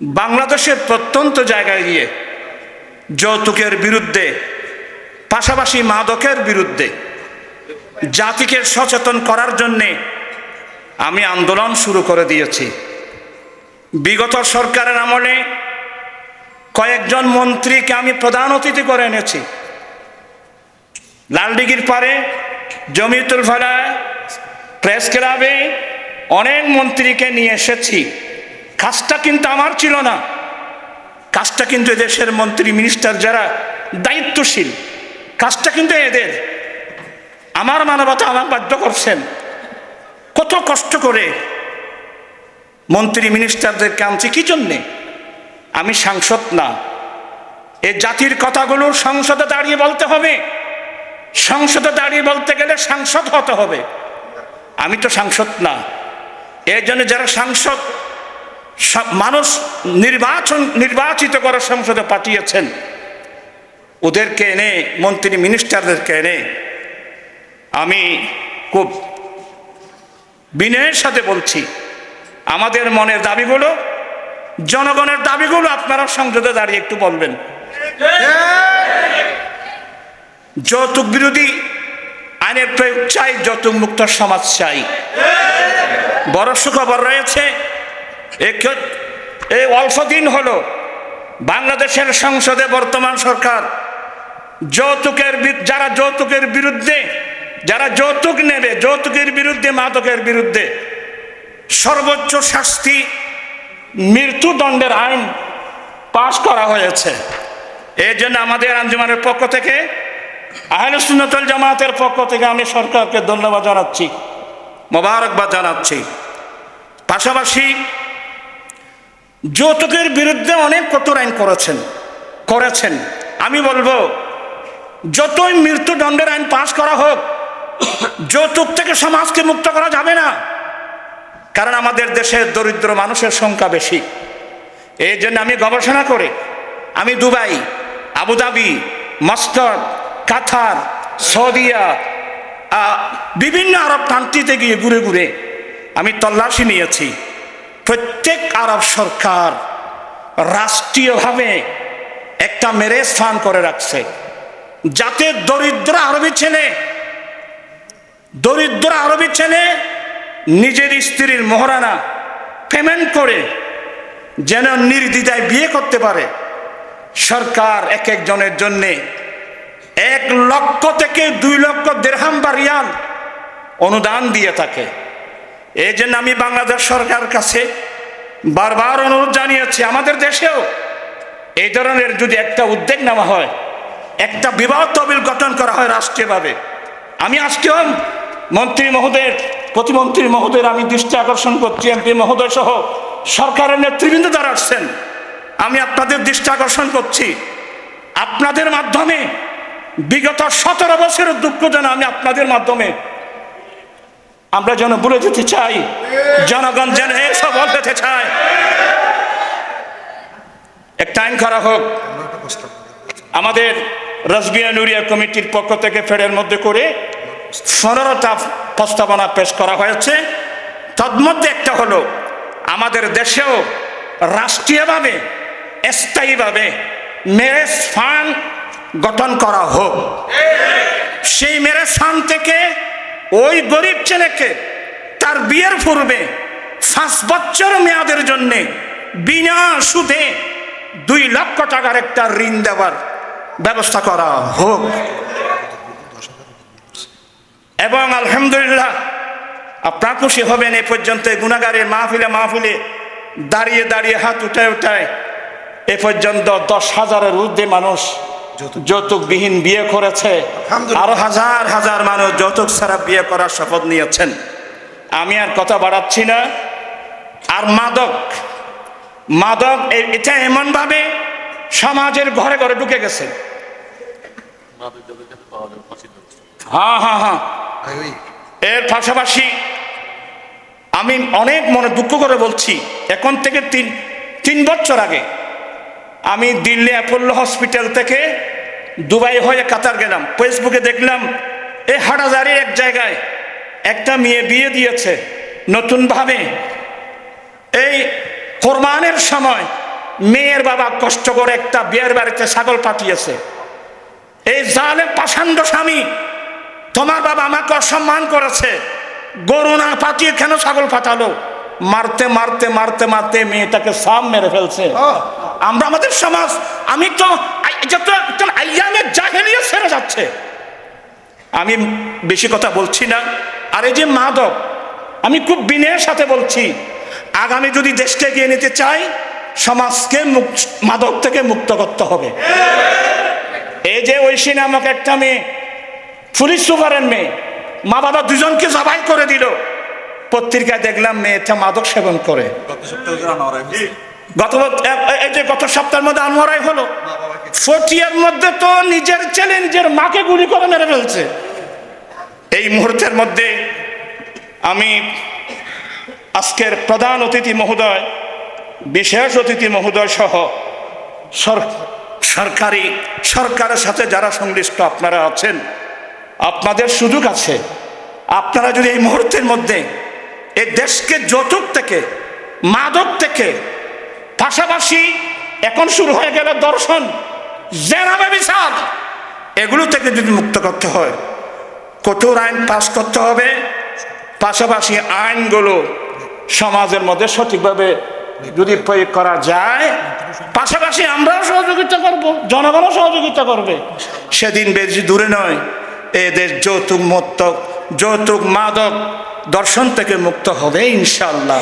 বাংলাদেশের প্রত্যন্ত জায়গায় গিয়ে যৌতুকের বিরুদ্ধে, পাশাপাশি মাদকের বিরুদ্ধে জাতিকে সচেতন করার জন্যে আমি আন্দোলন শুরু করে দিয়েছি। বিগত সরকারের আমলে কয়েকজন মন্ত্রীকে আমি প্রধান অতিথি করে এনেছি। লালদিঘির পারে, জমিয়তুল ফালাহ, প্রেস ক্লাবে অনেক মন্ত্রীকে নিয়ে এসেছি। কাজটা কিন্তু আমার ছিল না, কাজটা কিন্তু এদেশের মন্ত্রী মিনিস্টার যারা দায়িত্বশীল, কাজটা কিন্তু এদের। আমার মানবতা আমার বাধ্য করছেন। কত কষ্ট করে মন্ত্রী মিনিস্টারদেরকে আনছি কি জন্যে? আমি সাংসদ না, এই জাতির কথাগুলো সংসদে দাঁড়িয়ে বলতে হবে। সংসদে দাঁড়িয়ে বলতে গেলে সাংসদ হতে হবে। আমি তো সাংসদ না। এই জন্য যারা সাংসদ, মানুষ নির্বাচিত করে সংসদে পাঠিয়েছেন, ওদেরকে এনে, মন্ত্রী মিনিস্টারদেরকে এনে আমি খুব বিনয়ের সাথে বলছি, আমাদের মনের দাবিগুলো, জনগণের দাবিগুলো আপনারা সংসদে দাঁড়িয়ে একটু বলবেন। যৌতুক বিরোধী আইনের প্রয়োগ চাই, যৌতুক মুক্ত সমাজ চাই। বড় সুখবর রয়েছে, এই অল্প দিন হলো বাংলাদেশের সংসদে বর্তমান সরকার যারা যৌতুকের বিরুদ্ধে, যারা যৌতুক নেবে, যৌতুকের বিরুদ্ধে, মাদকের বিরুদ্ধে সর্বোচ্চ শাস্তি মৃত্যুদণ্ডের আইন পাশ করা হয়েছে। এই জন্য আমাদের আঞ্জুমানের পক্ষ থেকে, আহলে সুন্নাত ওয়াল জামাতের পক্ষ থেকে আমি সরকারকে ধন্যবাদ জানাচ্ছি, মোবারকবাদ জানাচ্ছি। পাশাপাশি যৌতুকের বিরুদ্ধে অনেক কঠোর আইন করেছেন। আমি বলবো, যতই মৃত্যুদণ্ডের আইন পাশ করা হোক, যৌতুক থেকে সমাজকে মুক্ত করা যাবে না। কারণ আমাদের দেশের দরিদ্র মানুষের সংখ্যা বেশি। এই জন্য আমি গবেষণা করে আমি দুবাই, আবুধাবি, মাস্কট, কাতার, সৌদিয়া, বিভিন্ন আরব কান্ট্রিতে গিয়ে ঘুরে ঘুরে আমি তল্লাশি নিয়েছি। প্রত্যেক আরব সরকার রাষ্ট্রীয়ভাবে একটা ম্যারেজ ফান্ড করে রাখছে, যাতে দরিদ্র আরবি ছেলে নিজের স্ত্রীর মোহরানা পেমেন্ট করে যেন নির্দ্বিধায় বিয়ে করতে পারে। সরকার এক একজনের জন্যে 1 লক্ষ থেকে 2 লক্ষ দিরহাম বা রিয়াল অনুদান দিয়ে থাকে। এই জন্য আমি বাংলাদেশ সরকার কাছে বারবার অনুরোধ জানিয়েছি, আমাদের দেশেও এই ধরনের যদি একটা উদ্যোগ নেওয়া হয়, একটা বিবাহ তহবিল গঠন করা হয় রাষ্ট্রীয়ভাবে। আমি আজকেও মন্ত্রী মহোদয়ের, প্রতিমন্ত্রী মহোদয়ের আমি দৃষ্টি আকর্ষণ করছি, এমপি মহোদয় সহ সরকারের নেতৃবৃন্দ যারা আসছেন, আমি আপনাদের দৃষ্টি আকর্ষণ করছি, আপনাদের মাধ্যমে বিগত 17 বছরের দুঃখ যেন আমি আপনাদের মাধ্যমে আমরা যেন ভুলে যেতে চাই, জনগণ যেন এসব বলতে চায়। একটা আইন করা হোক। আমাদের রাজবিয়া নুরিয়া কমিটির পক্ষ থেকে ফেডের মধ্যে করে 15টা প্রস্তাবনা পেশ করা হয়েছে। তন্মধ্যে একটা হলো, আমাদের দেশেও রাষ্ট্রীয়ভাবে, স্থায়ীভাবে ম্যারেজ ফান্ড গঠন করা হোক। সেই ম্যারেজ ফান্ড থেকে ওই গরিব ছেলেকে তার বিয়ের পূর্বে 5 বছর মেয়াদের জন্যে বিনা সুদে 2 লক্ষ টাকার একটা ঋণ দেওয়ার ব্যবস্থা করা হোক। এবং আলহামদুলিল্লাহ, আপনারা খুশি হবেন, এ পর্যন্ত গুনাহগারের মাহফিলে দাঁড়িয়ে দাঁড়িয়ে হাত উঠায় এ পর্যন্ত 10,000-এর ঊর্ধ্বে মানুষ যৌতুকবিহীন বিয়ে করেছে। আরো হাজার হাজার মানুষ যৌতুক ছাড়া বিয়ে করার শপথ নিয়েছেন। আমি আর কথা বাড়াচ্ছি না। আর মাদক এটা এমন ভাবে সমাজের ঘরে ঘরে ঢুকে গেছে। হ্যাঁ, এর পাশাপাশি আমি অনেক মনে দুঃখ করে বলছি, এখন থেকে 3 বছর আগে আমি দিল্লি অ্যাপোলো হসপিটাল থেকে দুবাই হয়ে কাতার গেলাম। ফেসবুকে দেখলাম এই হাটহাজারীর এক জায়গায় একটা মেয়ে বিয়ে দিয়েছে নতুনভাবে। এই কোরবানের সময় মেয়ের বাবা কষ্ট করে একটা বিয়ের বাড়িতে ছাগল পাঠিয়েছে। এই জালেম পাষাণ্ড স্বামী, তোমার বাবা আমাকে অসম্মান করেছে, গরু না পাঠিয়ে কেন ছাগল পাঠালো? মারতে মারতে মারতে মারতে মেয়েটাকে সাম মেরে ফেলছে। আমরা আমাদের সমাজ, আমি তো যত আইয়ামের জাহেলিয়া ছেড়ে যাচ্ছে। আমি বেশি কথা বলছি না। আর এই যে মাদক, আমি খুব বিনয়ের সাথে বলছি, আগামী যদি দেশকে এগিয়ে নিতে চাই, সমাজকে মাদক থেকে মুক্ত করতে হবে। এই যে ঐশী নামক একটা মেয়ে, পুলিশ সুপারের মেয়ে, মা বাবা দুজনকে জবাই করে দিল। পত্রিকায় দেখলাম মেয়েটা মাদক সেবন করে। গত সপ্তাহের মধ্যে আনোয়ারাই হলো। ফটিয়ার মধ্যে তো নিজের ছেলে নিজের মাকে গুলি করে মেরে ফেলছে। এই মুহূর্তের মধ্যে আমি আজকের প্রধান অতিথি মহোদয়, বিশেষ অতিথি মহোদয় সহ সরকারের সাথে যারা সংশ্লিষ্ট আপনারা আছেন, আপনাদের সুযোগ আছে। আপনারা যদি এই মুহূর্তের মধ্যে এই দেশকে যৌতুক থেকে, মাদক থেকে, পাশাপাশি এখন শুরু হয়ে গেল দর্শন, জেনা ব্যভিচার, এগুলো থেকে যদি মুক্ত করতে হয়, কঠোর আইন পাস করতে হবে। পাশাপাশি আইনগুলো সমাজের মধ্যে সঠিকভাবে যদি প্রয়োগ করা যায়, পাশাপাশি আমরাও সহযোগিতা করব, জনগণও সহযোগিতা করবে। সেদিন বেশি দূরে নয়, এ দেশ যৌতুক মুক্ত, যৌতুক মাদক দর্শন থেকে মুক্ত হবে ইনশাআল্লাহ।